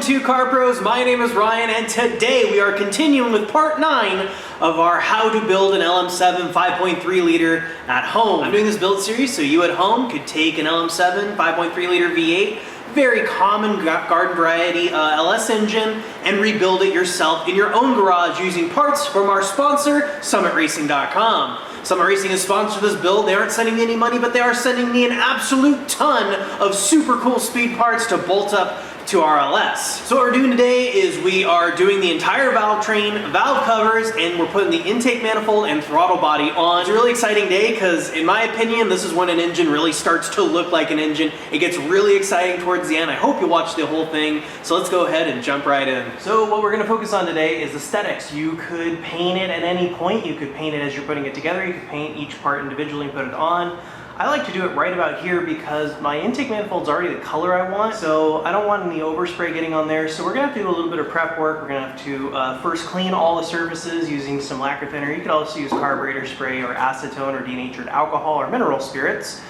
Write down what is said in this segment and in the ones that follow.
to Car Pros. My name is Ryan, and today we are continuing with part 9 of our how to build an LM7 5.3 liter at home. I'm doing this build series so you at home could take an LM7 5.3 liter V8, very common garden variety LS engine, and rebuild it yourself in your own garage using parts from our sponsor, SummitRacing.com. Summit Racing has sponsored this build. They aren't sending me any money, but they are sending me an absolute ton of super cool speed parts to bolt up to our LS. So what we're doing today is we are doing the entire Valvetrain, valve covers, and we're putting the intake manifold and throttle body on. It's a really exciting day because, in my opinion, this is when an engine really starts to look like an engine. It gets really exciting towards the end. I hope you watch the whole thing. So let's go ahead and jump right in. So what we're going to focus on today is aesthetics. You could paint it at any point. You could paint it as you're putting it together. You could paint each part individually and put it on. I like to do it right about here because my intake manifold's already the color I want, so I don't want any overspray getting on there. So we're gonna have to do a little bit of prep work. We're gonna have to first clean all the surfaces using some lacquer thinner. You could also use carburetor spray or acetone or denatured alcohol or mineral spirits,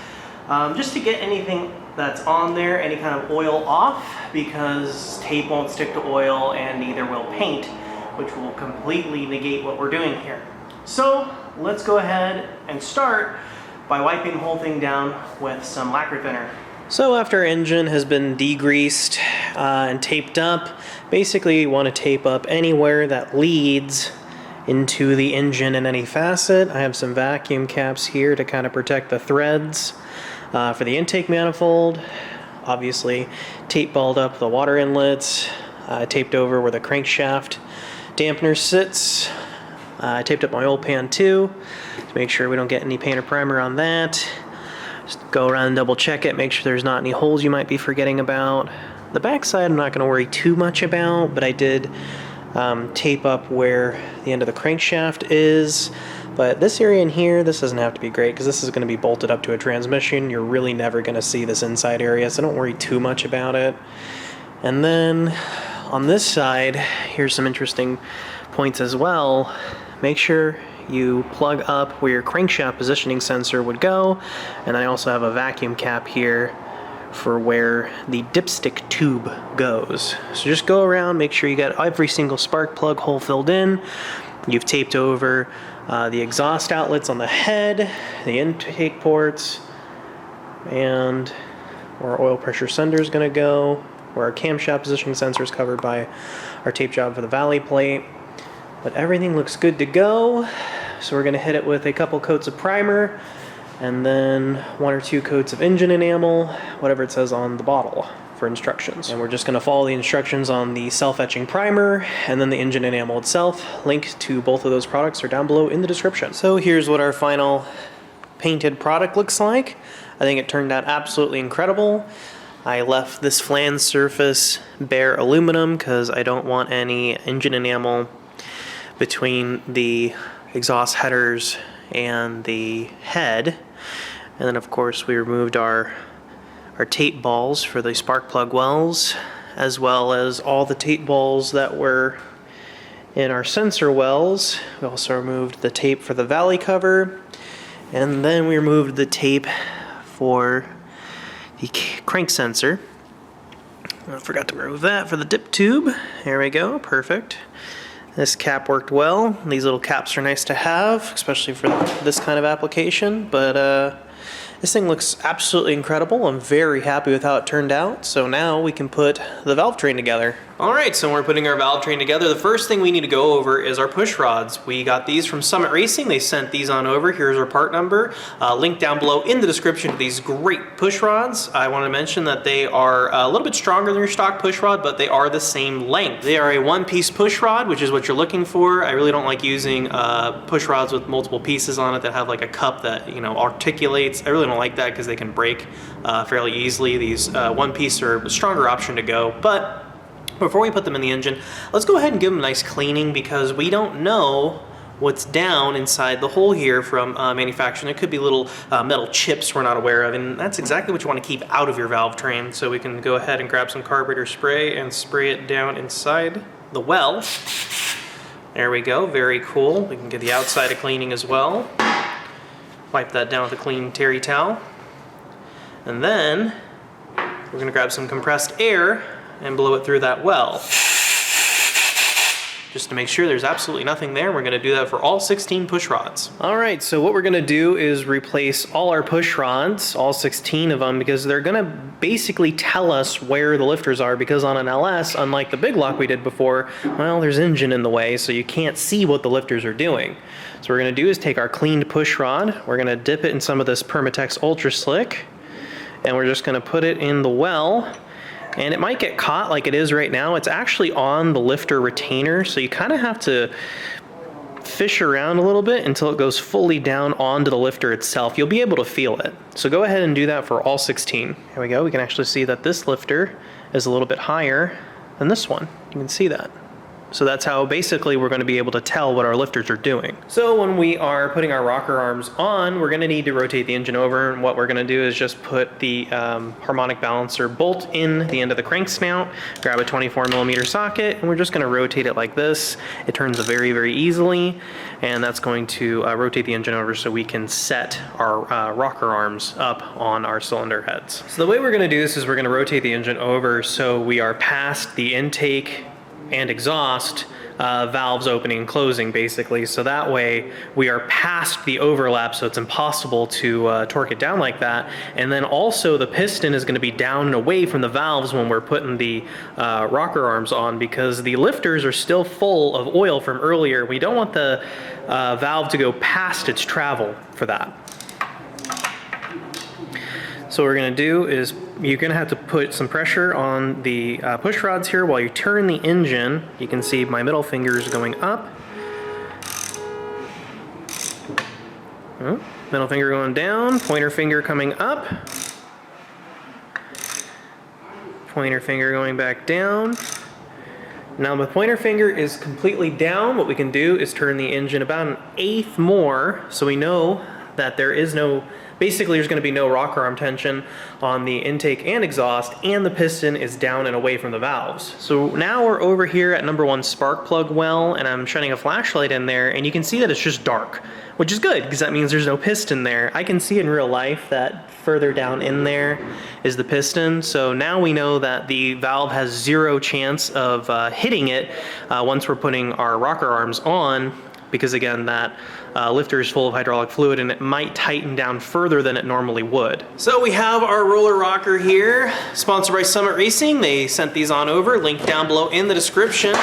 just to get anything that's on there, any kind of oil off, because tape won't stick to oil and neither will paint, which will completely negate what we're doing here. So let's go ahead and start by wiping the whole thing down with some lacquer thinner. So after our engine has been degreased and taped up, basically you want to tape up anywhere that leads into the engine in any facet. I have some vacuum caps here to kind of protect the threads for the intake manifold. Obviously tape balled up the water inlets, taped over where the crankshaft dampener sits. I taped up my oil pan too to make sure we don't get any paint or primer on that. Just go around and double check it, make sure there's not any holes you might be forgetting about. The back side I'm not going to worry too much about, but I did tape up where the end of the crankshaft is. But this area in here, this doesn't have to be great because this is going to be bolted up to a transmission. You're really never going to see this inside area, so don't worry too much about it. And then on this side, here's some interesting points as well. Make sure you plug up where your crankshaft positioning sensor would go, and I also have a vacuum cap here for where the dipstick tube goes. So just go around, make sure you got every single spark plug hole filled in. You've taped over the exhaust outlets on the head, the intake ports, and where our oil pressure sender is going to go, where our camshaft positioning sensor is covered by our tape job for the valley plate. But everything looks good to go, so we're going to hit it with a couple coats of primer and then 1 or 2 coats of engine enamel, whatever it says on the bottle for instructions. And we're just going to follow the instructions on the self-etching primer and then the engine enamel itself. Link to both of those products are down below in the description. So here's what our final painted product looks like. I think it turned out absolutely incredible. I left this flange surface bare aluminum because I don't want any engine enamel between the exhaust headers and the head. And then of course we removed our tape balls for the spark plug wells, as well as all the tape balls that were in our sensor wells. We also removed the tape for the valley cover, and then we removed the tape for the crank sensor. I forgot to remove that for the dip tube. There we go, perfect. This cap worked well. These little caps are nice to have, especially for this kind of application, but this thing looks absolutely incredible. I'm very happy with how it turned out. So now we can put the Valvetrain together. All right, so we're putting our Valvetrain together. The first thing we need to go over is our push rods. We got these from Summit Racing. They sent these on over. Here's our part number. Link down below in the description to these great push rods. I want to mention that they are a little bit stronger than your stock push rod, but they are the same length. They are a one-piece push rod, which is what you're looking for. I really don't like using push rods with multiple pieces on it that have like a cup that, you know, articulates. I really don't like that because they can break fairly easily. These one piece are a stronger option to go, but before we put them in the engine, let's go ahead and give them a nice cleaning because we don't know what's down inside the hole here from manufacturing. There could be little metal chips we're not aware of, and that's exactly what you want to keep out of your Valvetrain. So we can go ahead and grab some carburetor spray and spray it down inside the well. There we go, very cool. We can get the outside a cleaning as well. Wipe that down with a clean terry towel. And then we're gonna grab some compressed air and blow it through that well. Just to make sure there's absolutely nothing there. We're gonna do that for all 16 push rods. All right, so what we're gonna do is replace all our push rods, all 16 of them, because they're gonna basically tell us where the lifters are, because on an LS, unlike the big lock we did before, well, there's engine in the way, so you can't see what the lifters are doing. So what we're gonna do is take our cleaned push rod, we're gonna dip it in some of this Permatex Ultra Slick, and we're just gonna put it in the well. And it might get caught like it is right now. It's actually on the lifter retainer, so you kind of have to fish around a little bit until it goes fully down onto the lifter itself. You'll be able to feel it. So go ahead and do that for all 16. Here we go. We can actually see that this lifter is a little bit higher than this one. You can see that. So that's how basically we're going to be able to tell what our lifters are doing. So when we are putting our rocker arms on, we're going to need to rotate the engine over, and what we're going to do is just put the harmonic balancer bolt in the end of the crank snout, grab a 24mm socket, and we're just going to rotate it like this. It turns very, very easily, and that's going to rotate the engine over so we can set our rocker arms up on our cylinder heads. So the way we're going to do this is we're going to rotate the engine over so we are past the intake and exhaust valves opening and closing, basically, so that way we are past the overlap, so it's impossible to torque it down like that. And then also the piston is going to be down and away from the valves when we're putting the rocker arms on, because the lifters are still full of oil from earlier. We don't want the valve to go past its travel for that. So what we're going to do is you're going to have to put some pressure on the push rods here while you turn the engine. You can see my middle finger is going up. Middle finger going down, pointer finger coming up. Pointer finger going back down. Now the pointer finger is completely down. What we can do is turn the engine about 1/8 more, so we know that there is no, basically there's going to be no rocker arm tension on the intake and exhaust, and the piston is down and away from the valves. So now we're over here at number 1 spark plug well, and I'm shining a flashlight in there, and you can see that it's just dark, which is good because that means there's no piston there. I can see in real life that further down in there is the piston, so now we know that the valve has 0 chance of hitting it once we're putting our rocker arms on, because again, that lifter is full of hydraulic fluid and it might tighten down further than it normally would. So we have our roller rocker here, sponsored by Summit Racing. They sent these on over, link down below in the description.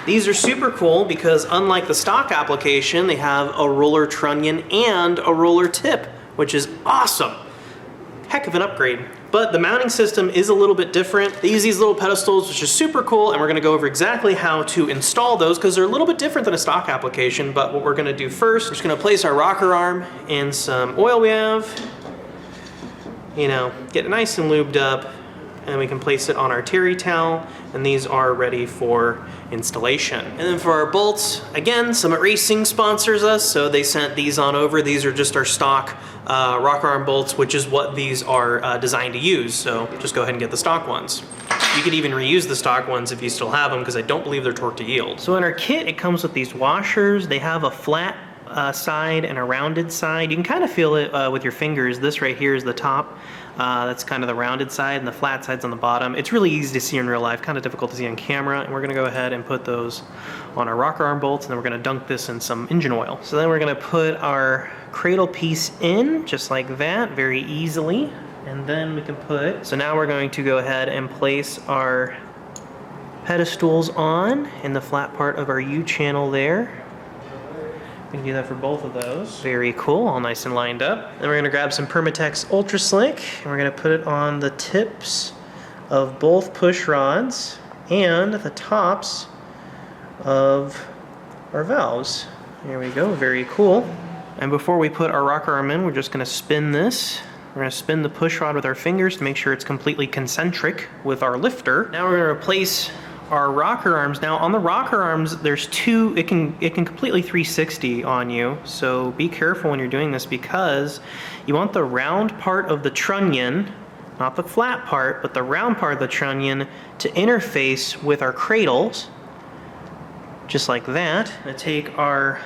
These are super cool because unlike the stock application, they have a roller trunnion and a roller tip, which is awesome. Heck of an upgrade. But the mounting system is a little bit different. They use these little pedestals, which is super cool, and we're gonna go over exactly how to install those because they're a little bit different than a stock application. But what we're gonna do first, we're just gonna place our rocker arm in some oil we have, get it nice and lubed up, and then we can place it on our terry towel, and these are ready for installation. And then for our bolts, again, Summit Racing sponsors us, so they sent these on over. These are just our stock rocker arm bolts, which is what these are designed to use, so just go ahead and get the stock ones. You could even reuse the stock ones if you still have them, because I don't believe they're torque to yield. So in our kit, it comes with these washers. They have a flat side and a rounded side. You can kind of feel it with your fingers. This right here is the top. That's kind of the rounded side, and the flat side's on the bottom. It's really easy to see in real life, kind of difficult to see on camera, and we're gonna go ahead and put those on our rocker arm bolts, and then we're gonna dunk this in some engine oil. So then we're gonna put our cradle piece in, just like that, very easily, and then we can put, so now we're going to go ahead and place our pedestals on in the flat part of our U-channel there. We can do that for both of those. Very cool, all nice and lined up. Then we're gonna grab some Permatex Ultra Slick, and we're gonna put it on the tips of both push rods and the tops of our valves. There we go, very cool. And before we put our rocker arm in, we're just gonna spin this. We're gonna spin the push rod with our fingers to make sure it's completely concentric with our lifter. Now we're gonna replace our rocker arms. Now on the rocker arms, there's two, it can completely 360 on you, so be careful when you're doing this because you want the round part of the trunnion, not the flat part, but the round part of the trunnion to interface with our cradles, just like that. I'm gonna take our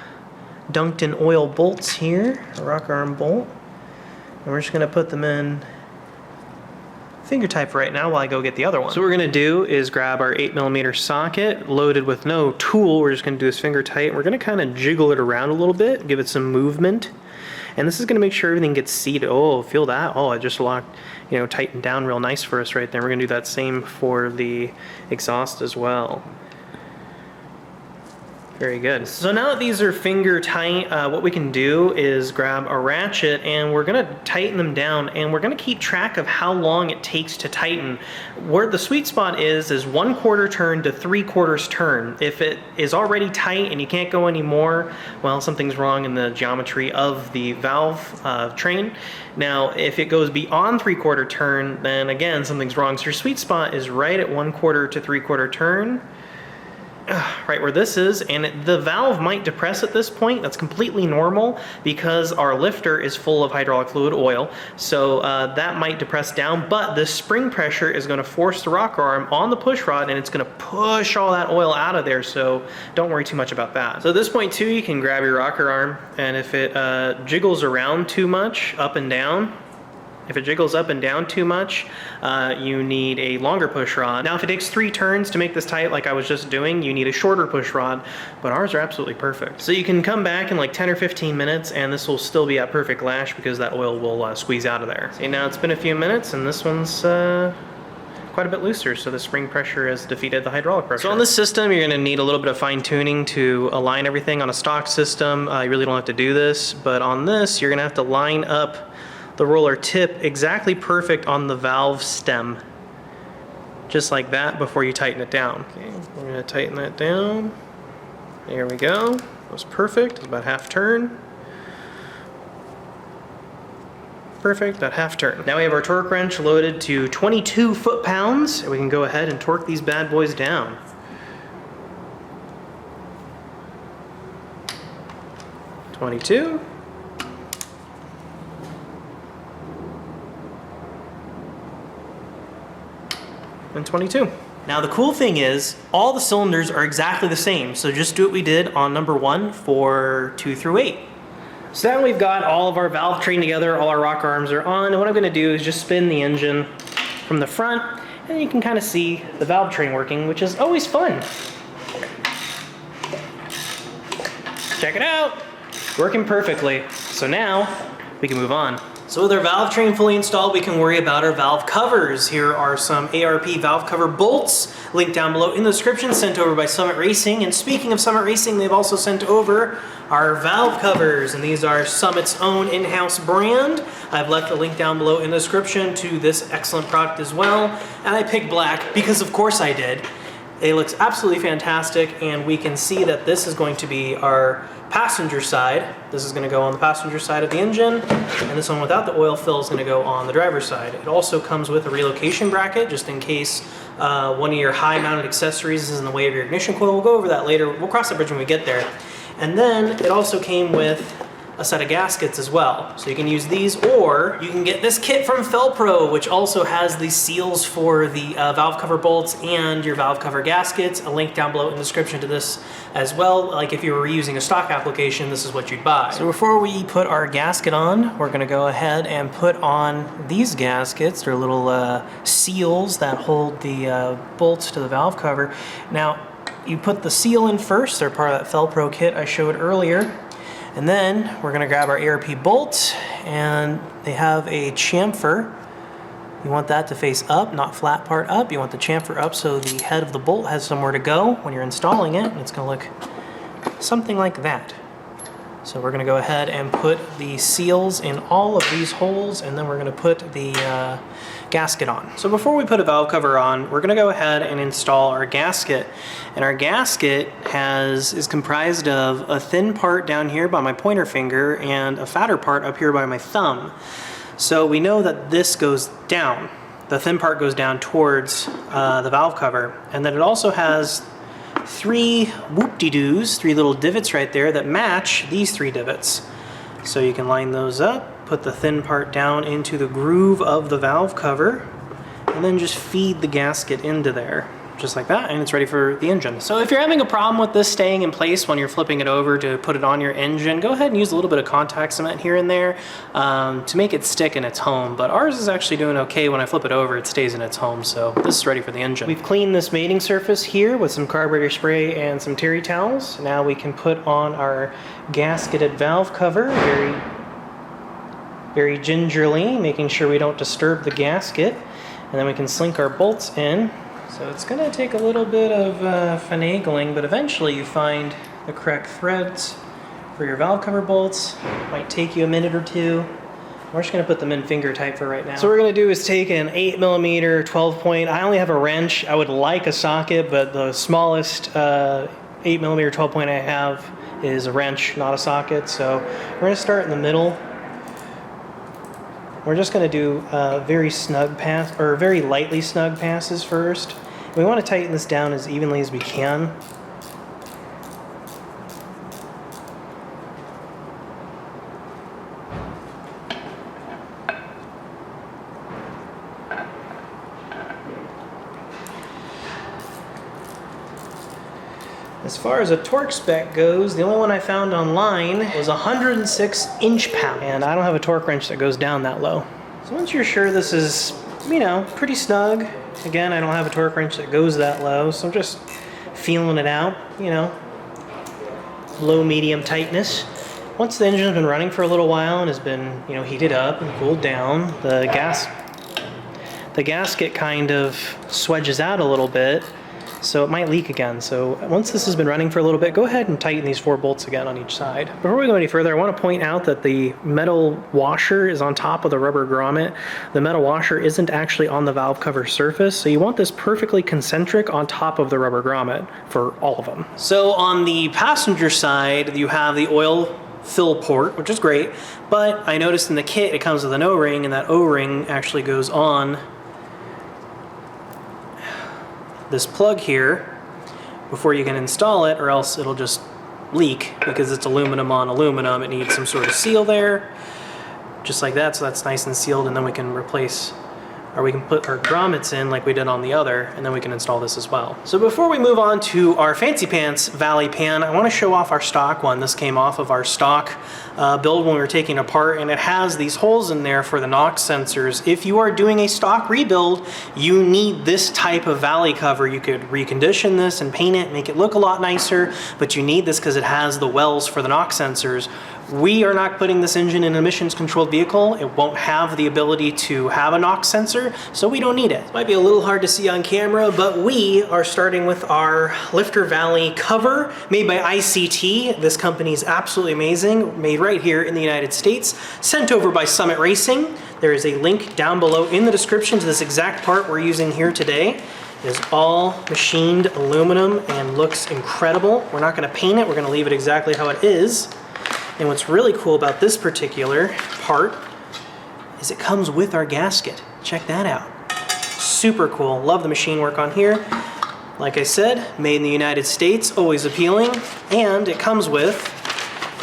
dunked in oil bolts here, a rocker arm bolt, and we're just gonna put them in finger tight for right now while I go get the other one. So what we're gonna do is grab our 8mm socket loaded with no tool. We're just gonna do this finger tight. We're gonna kind of jiggle it around a little bit, give it some movement. And this is gonna make sure everything gets seated. Oh, feel that? Oh, it just locked, you know, tightened down real nice for us right there. We're gonna do that same for the exhaust as well. Very good. So now that these are finger tight, what we can do is grab a ratchet and we're gonna tighten them down, and we're gonna keep track of how long it takes to tighten. Where the sweet spot is 1/4 turn to 3/4 turn. If it is already tight and you can't go anymore, well, something's wrong in the geometry of the valve train. Now, if it goes beyond 3/4 turn, then again, something's wrong. So your sweet spot is right at 1/4 to 3/4 turn. Right where this is, and the valve might depress at this point. That's completely normal because our lifter is full of hydraulic fluid oil, so that might depress down, but the spring pressure is going to force the rocker arm on the push rod, and it's going to push all that oil out of there, so don't worry too much about that. So at this point too, you can grab your rocker arm, and if it jiggles around too much up and down, if it jiggles up and down too much, you need a longer push rod. Now, if it takes 3 turns to make this tight like I was just doing, you need a shorter push rod, but ours are absolutely perfect. So you can come back in like 10 or 15 minutes and this will still be at perfect lash because that oil will squeeze out of there. See, now it's been a few minutes and this one's quite a bit looser, so the spring pressure has defeated the hydraulic pressure. So on this system, you're gonna need a little bit of fine tuning to align everything. On a stock system, you really don't have to do this, but on this, you're gonna have to line up the roller tip exactly perfect on the valve stem. Just like that before you tighten it down. Okay, we're gonna tighten that down. There we go. That was perfect. It's about half turn. Perfect, that half turn. Now we have our torque wrench loaded to 22 foot-pounds, and we can go ahead and torque these bad boys down. (22). And 22. Now the cool thing is, all the cylinders are exactly the same, so just do what we did on number 1 for 2 through 8. So now we've got all of our Valvetrain together, all our rocker arms are on, and what I'm gonna do is just spin the engine from the front, and you can kind of see the Valvetrain working, which is always fun. Check it out, working perfectly. So now we can move on. So with our Valvetrain fully installed, we can worry about our valve covers. Here are some ARP valve cover bolts, linked down below in the description, sent over by Summit Racing. And speaking of Summit Racing, they've also sent over our valve covers, and these are Summit's own in-house brand. I've left a link down below in the description to this excellent product as well. And I picked black because of course I did. It looks absolutely fantastic, and we can see that this is going to be our passenger side. This is going to go on the passenger side of the engine, and this one without the oil fill is going to go on the driver's side. It also comes with a relocation bracket, just in case one of your high-mounted accessories is in the way of your ignition coil. We'll go over that later. We'll cross that bridge when we get there. And then it also came with a set of gaskets as well. So you can use these, or you can get this kit from Felpro, which also has the seals for the valve cover bolts and your valve cover gaskets. A link down below in the description to this as well. Like if you were using a stock application, this is what you'd buy. So before we put our gasket on, we're gonna go ahead and put on these gaskets. They're little seals that hold the bolts to the valve cover. Now, you put the seal in first. They're part of that Felpro kit I showed earlier. And then we're gonna grab our ARP bolt, and they have a chamfer. You want that to face up, not flat part up. You want the chamfer up so the head of the bolt has somewhere to go when you're installing it, and it's gonna look something like that. So we're gonna go ahead and put the seals in all of these holes, and then we're gonna put the gasket on. So before we put a valve cover on, we're gonna go ahead and install our gasket. And our gasket is comprised of a thin part down here by my pointer finger and a fatter part up here by my thumb. So we know that this goes down. The thin part goes down towards the valve cover. And then it also has 3 whoop-de-doos, 3 little divots right there that match these 3 divots. So you can line those up, put the thin part down into the groove of the valve cover, and then just feed the gasket into there. just like that, and it's ready for the engine. So if you're having a problem with this staying in place when you're flipping it over to put it on your engine, go ahead and use a little bit of contact cement here and there to make it stick in its home. But ours is actually doing okay. When I flip it over, it stays in its home, so this is ready for the engine. We've cleaned this mating surface here with some carburetor spray and some terry towels. Now we can put on our gasketed valve cover very gingerly, making sure we don't disturb the gasket. And then we can slink our bolts in. So it's gonna take a little bit of finagling, but eventually you find the correct threads for your valve cover bolts. Might take you a minute or two. We're just gonna put them in finger tight for right now. So what we're gonna do is take an 8mm 12 point. I only have a wrench. I would like a socket, but the smallest 8mm 12 point I have is a wrench, not a socket. So we're gonna start in the middle. We're just going to do very snug pass, or very lightly snug passes first. We want to tighten this down as evenly as we can. As far as a torque spec goes, the only one I found online was 106 inch-pound, and I don't have a torque wrench that goes down that low. So once you're sure this is, you know, pretty snug, again, I don't have a torque wrench that goes that low, so I'm just feeling it out, you know, low, medium tightness. Once the engine's been running for a little while and has been, you know, heated up and cooled down, the gasket kind of swedges out a little bit, so it might leak again. So once this has been running for a little bit, go ahead and tighten these 4 bolts again on each side. Before we go any further, I want to point out that the metal washer is on top of the rubber grommet. The metal washer isn't actually on the valve cover surface, so you want this perfectly concentric on top of the rubber grommet for all of them. So on the passenger side, you have the oil fill port, which is great, but I noticed in the kit it comes with an O-ring, and that O-ring actually goes on this plug here before you can install it, or else it'll just leak because it's aluminum on aluminum. It needs some sort of seal there, just like that, so that's nice and sealed, and then we can replace, or we can put our grommets in like we did on the other, and then we can install this as well. So before we move on to our fancy pants Valley pan, I want to show off our stock one. This came off of our stock build when we were taking it apart, and it has these holes in there for the NOx sensors. If you are doing a stock rebuild, you need this type of Valley cover. You could recondition this and paint it, make it look a lot nicer, but you need this because it has the wells for the NOx sensors. We are not putting this engine in an emissions controlled vehicle. It won't have the ability to have a NOx sensor, so we don't need it. It might be a little hard to see on camera, but we are starting with our Lifter Valley cover made by ICT. This company is absolutely amazing, made right here in the United States, sent over by Summit Racing. There is a link down below in the description to this exact part we're using here today. It is all machined aluminum and looks incredible. We're not going to paint it, we're going to leave it exactly how it is. And what's really cool about this particular part is it comes with our gasket. Check that out. Super cool. Love the machine work on here. Like I said, made in the United States, always appealing. And it comes with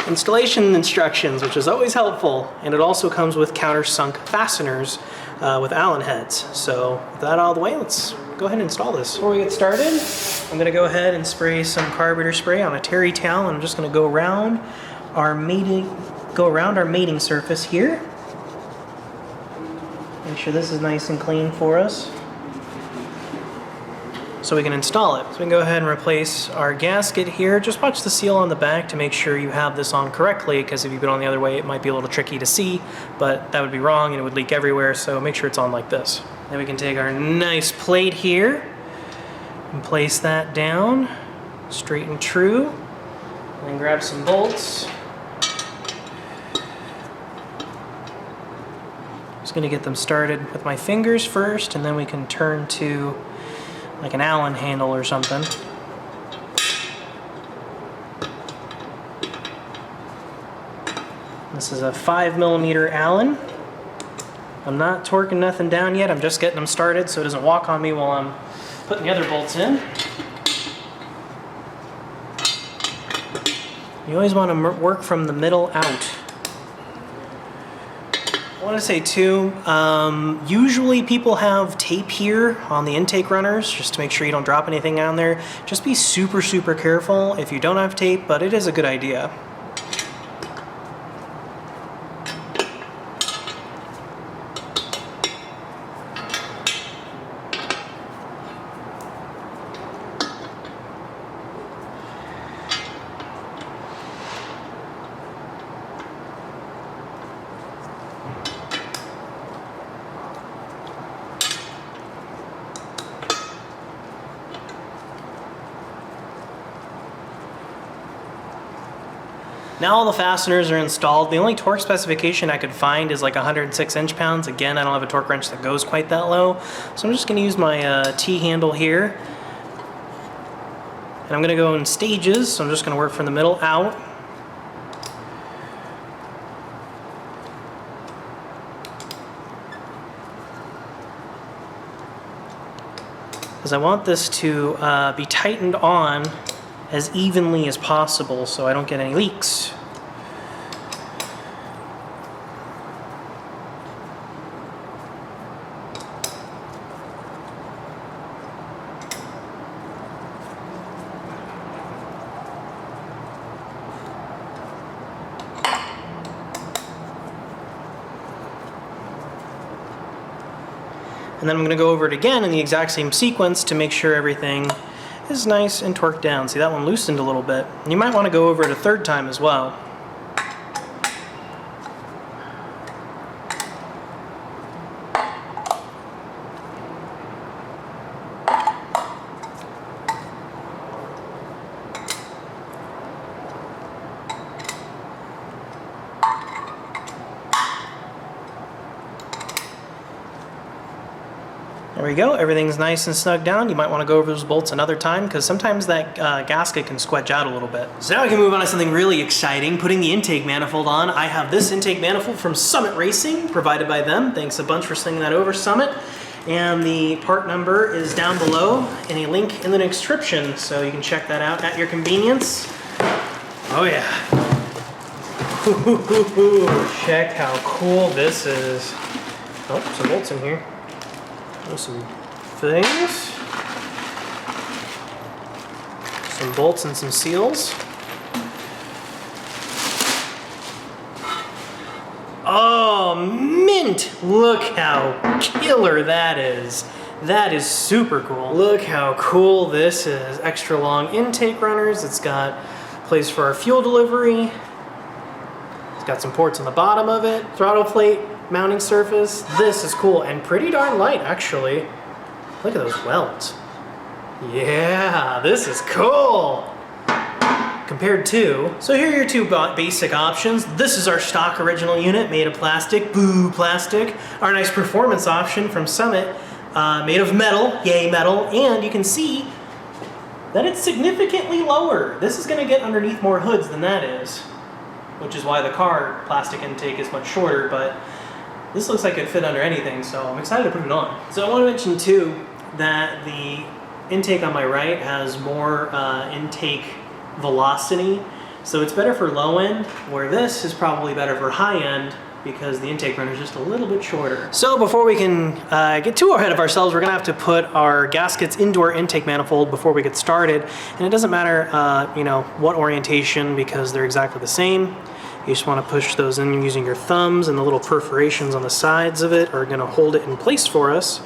installation instructions, which is always helpful. And it also comes with countersunk fasteners with Allen heads. So with that out of the way, let's go ahead and install this. Before we get started, I'm going to go ahead and spray some carburetor spray on a terry towel, and I'm just going to go around our mating surface here. Make sure this is nice and clean for us so we can install it. So we can go ahead and replace our gasket here. Just watch the seal on the back to make sure you have this on correctly, because if you put it on the other way, it might be a little tricky to see, but that would be wrong and it would leak everywhere, so make sure it's on like this. Then we can take our nice plate here and place that down straight and true, and then grab some bolts. Just going to get them started with my fingers first, and then we can turn to like an Allen handle or something. This is a 5mm Allen. I'm not torquing nothing down yet, I'm just getting them started so it doesn't walk on me while I'm putting the other bolts in. You always want to work from the middle out. want to say too, usually people have tape here on the intake runners just to make sure you don't drop anything down there. Just be super, super careful if you don't have tape, but it is a good idea. Now all the fasteners are installed. The only torque specification I could find is like 106 inch-pounds. Again, I don't have a torque wrench that goes quite that low. So I'm just gonna use my T-handle here. And I'm gonna go in stages, so I'm just gonna work from the middle out. Because I want this to be tightened on as evenly as possible so I don't get any leaks. And then I'm going to go over it again in the exact same sequence to make sure everything is nice and torqued down. See, that one loosened a little bit. And you might want to go over it a third time as well. There we go, everything's nice and snug down. You might want to go over those bolts another time because sometimes that gasket can squedge out a little bit. So now we can move on to something really exciting, putting the intake manifold on. I have this intake manifold from Summit Racing, provided by them. Thanks a bunch for sending that over, Summit. And the part number is down below and a link in the description, so you can check that out at your convenience. Oh yeah. Check how cool this is. Oh, some bolts in here. Some things, some bolts and some seals. Oh, mint! Look how killer that is. That is super cool. Look how cool this is. Extra long intake runners. It's got a place for our fuel delivery. It's got some ports on the bottom of it. Throttle plate. Mounting surface. This is cool and pretty darn light actually. Look at those welds. Yeah, this is cool. Compared to, so here are your two basic options. This is our stock original unit made of plastic, boo plastic. Our nice performance option from Summit, made of metal, yay metal, and you can see that it's significantly lower. This is gonna get underneath more hoods than that is, which is why the car plastic intake is much shorter, but this looks like it fit under anything, so I'm excited to put it on. So I want to mention too that the intake on my right has more intake velocity, so it's better for low end, where this is probably better for high end because the intake runner is just a little bit shorter. So before we can get too ahead of ourselves, we're gonna have to put our gaskets into our intake manifold before we get started. And it doesn't matter you know, what orientation because they're exactly the same. You just want to push those in using your thumbs, and the little perforations on the sides of it are going to hold it in place for us,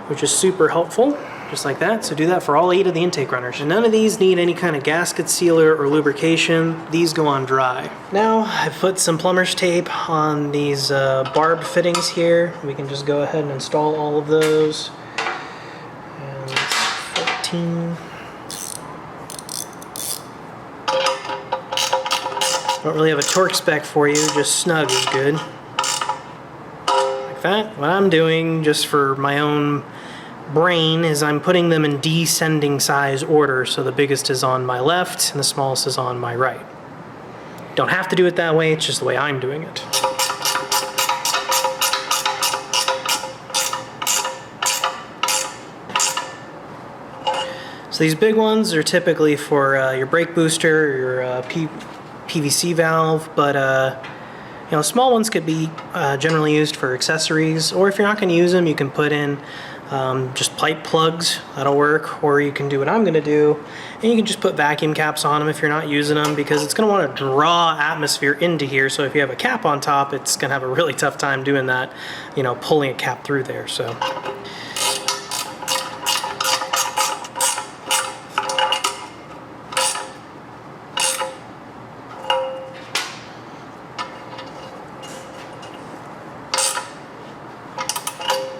which is super helpful, just like that. So do that for all 8 of the intake runners. And none of these need any kind of gasket sealer or lubrication. These go on dry. Now I've put some plumber's tape on these barb fittings here. We can just go ahead and install all of those. And 14. Don't really have a torque spec for you, just snug is good. Like that. What I'm doing, just for my own brain, is I'm putting them in descending size order, so the biggest is on my left and the smallest is on my right. Don't have to do it that way, it's just the way I'm doing it. So these big ones are typically for your brake booster, your PVC valve, but You know, small ones could be generally used for accessories, or if you're not going to use them, you can put in just pipe plugs. That'll work. Or you can do what I'm going to do, and you can just put vacuum caps on them if you're not using them, because it's going to want to draw atmosphere into here. So if you have a cap on top, it's going to have a really tough time doing that, you know, pulling a cap through there. So.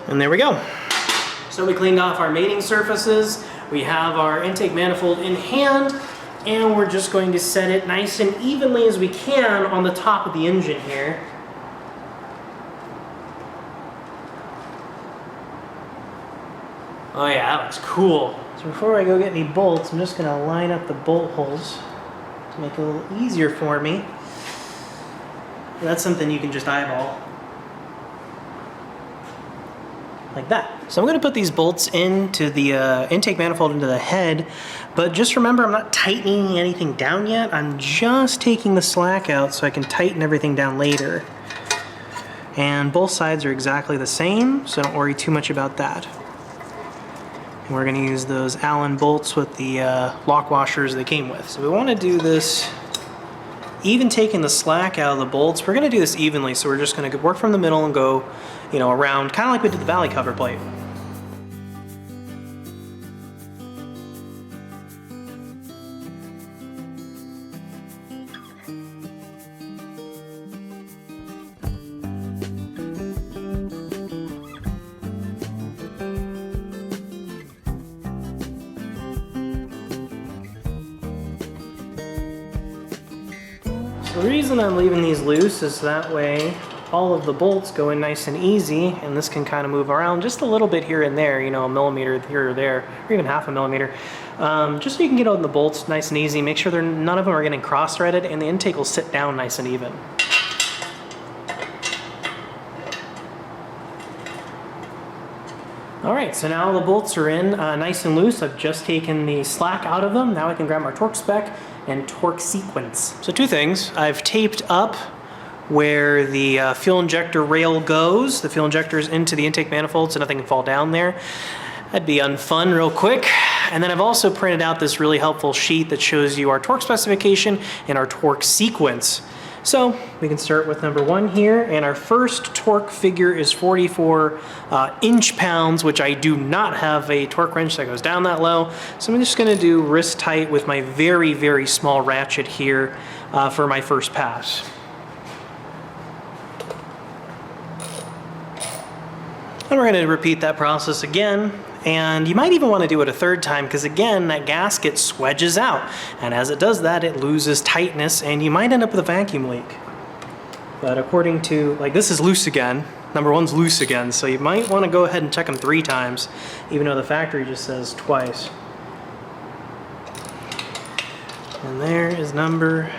And there we go. So we cleaned off our mating surfaces. We have our intake manifold in hand, and we're just going to set it nice and evenly as we can on the top of the engine here. Oh yeah, that looks cool. So before I go get any bolts, I'm just gonna line up the bolt holes to make it a little easier for me. That's something you can just eyeball. Like that. So I'm going to put these bolts into the intake manifold, into the head, but just remember I'm not tightening anything down yet. I'm just taking the slack out so I can tighten everything down later. And both sides are exactly the same, so don't worry too much about that. And we're going to use those Allen bolts with the lock washers they came with. So we want to do this, even taking the slack out of the bolts, we're going to do this evenly, so we're just going to work from the middle and go, you know, around, kind of like we did the valley cover plate. The reason I'm leaving these loose is that way all of the bolts go in nice and easy, and this can kind of move around just a little bit here and there, you know, a millimeter here or there, or even half a millimeter, just so you can get on the bolts nice and easy. Make sure none of them are getting cross-threaded, and the intake will sit down nice and even. Alright, so now the bolts are in nice and loose. I've just taken the slack out of them. Now I can grab my torque spec and torque sequence. So two things. I've taped up where the fuel injector rail goes. The fuel injector is into the intake manifold so nothing can fall down there. That'd be unfun real quick. And then I've also printed out this really helpful sheet that shows you our torque specification and our torque sequence. So we can start with number 1 here, and our first torque figure is 44 inch-pounds, which I do not have a torque wrench that goes down that low. So I'm just gonna do wrist tight with my very, very small ratchet here for my first pass. And we're going to repeat that process again, and you might even want to do it a third time, because again that gasket swedges out, and as it does that it loses tightness and you might end up with a vacuum leak. But according to, like, this is loose again, number 1's loose again, so you might want to go ahead and check them 3 times, even though the factory just says twice. And there is number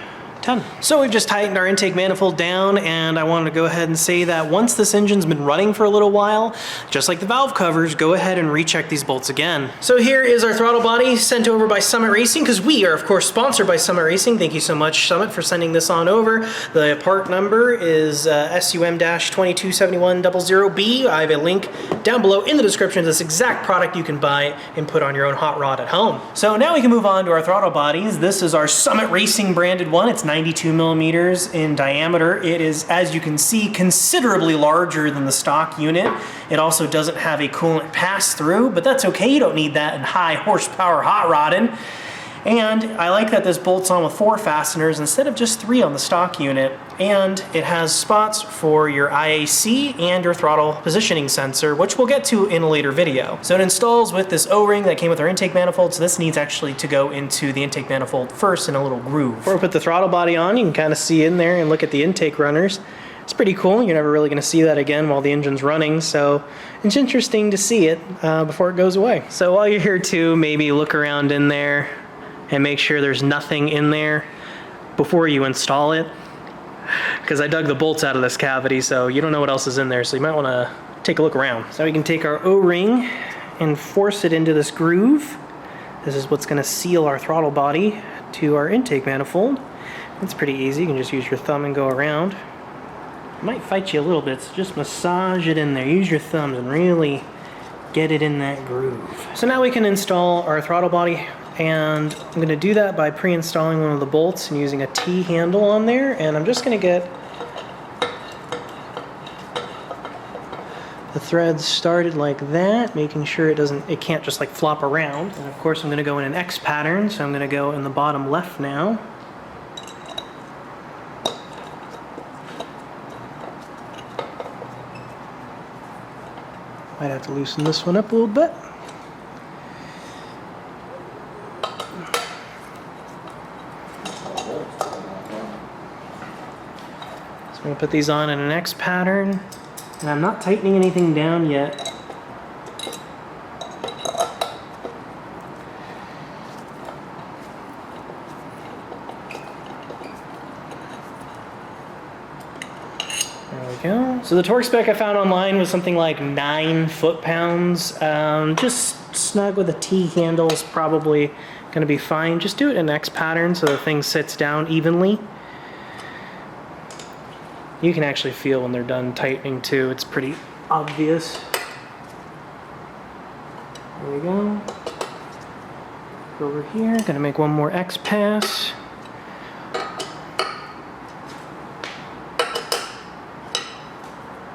10. So we've just tightened our intake manifold down, and I wanted to go ahead and say that once this engine's been running for a little while, just like the valve covers, go ahead and recheck these bolts again. So here is our throttle body sent over by Summit Racing, because we are of course sponsored by Summit Racing. Thank you so much, Summit, for sending this on over. The part number is SUM-227100B. I have a link down below in the description to this exact product you can buy and put on your own hot rod at home. So now we can move on to our throttle bodies. This is our Summit Racing branded one. It's 92 millimeters in diameter. It is, as you can see, considerably larger than the stock unit. It also doesn't have a coolant pass-through, but that's okay. You don't need that in high horsepower hot rodding. And I like that this bolts on with 4 fasteners instead of just 3 on the stock unit. And it has spots for your IAC and your throttle positioning sensor, which we'll get to in a later video. So it installs with this O-ring that came with our intake manifold, so this needs actually to go into the intake manifold first in a little groove. Before we put the throttle body on, you can kind of see in there and look at the intake runners. It's pretty cool. You're never really going to see that again while the engine's running, so it's interesting to see it before it goes away. So while you're here too, maybe look around in there and make sure there's nothing in there before you install it, because I dug the bolts out of this cavity, so you don't know what else is in there, so you might want to take a look around. So we can take our O-ring and force it into this groove. This is what's going to seal our throttle body to our intake manifold. It's pretty easy. You can just use your thumb and go around. It might fight you a little bit, so just massage it in there. Use your thumbs and really get it in that groove. So now we can install our throttle body, and I'm going to do that by pre-installing one of the bolts and using a T handle on there, and I'm just going to get the threads started like that, making sure it can't just like flop around. And of course I'm going to go in an X pattern, so I'm going to go in the bottom left now. Might have to loosen this one up a little bit. So I'm going to put these on in an X pattern. And I'm not tightening anything down yet. There we go. So the torque spec I found online was something like 9 foot-pounds. Just snug with a T handle is probably going to be fine. Just do it in X pattern so the thing sits down evenly. You can actually feel when they're done tightening too. It's pretty obvious. There we go. Go over here. Gonna make one more X pass.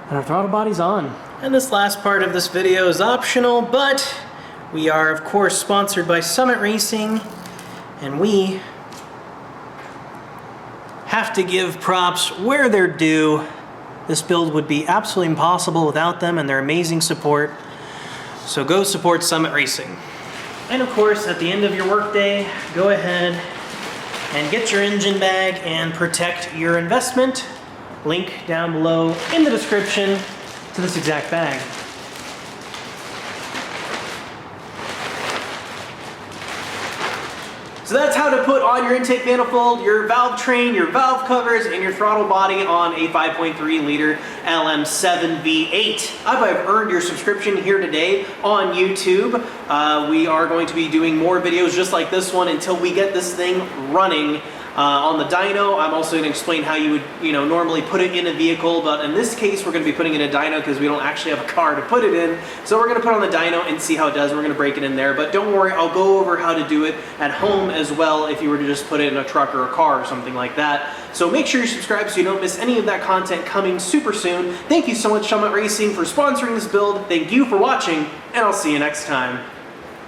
And our throttle body's on. And this last part of this video is optional, but we are of course sponsored by Summit Racing, and we have to give props where they're due. This build would be absolutely impossible without them and their amazing support. So go support Summit Racing. And of course, at the end of your workday, go ahead and get your engine bag and protect your investment. Link down below in the description to this exact bag. So that's how to put on your intake manifold, your Valvetrain, your valve covers, and your throttle body on a 5.3 liter LM7 V8. I hope I've earned your subscription here today on YouTube. We are going to be doing more videos just like this one until we get this thing running. On the dyno, I'm also going to explain how you would, normally put it in a vehicle, but in this case, we're going to be putting it in a dyno because we don't actually have a car to put it in. So we're going to put it on the dyno and see how it does. We're going to break it in there, but don't worry, I'll go over how to do it at home as well if you were to just put it in a truck or a car or something like that. So make sure you subscribe so you don't miss any of that content coming super soon. Thank you so much, Summit Racing, for sponsoring this build. Thank you for watching, and I'll see you next time.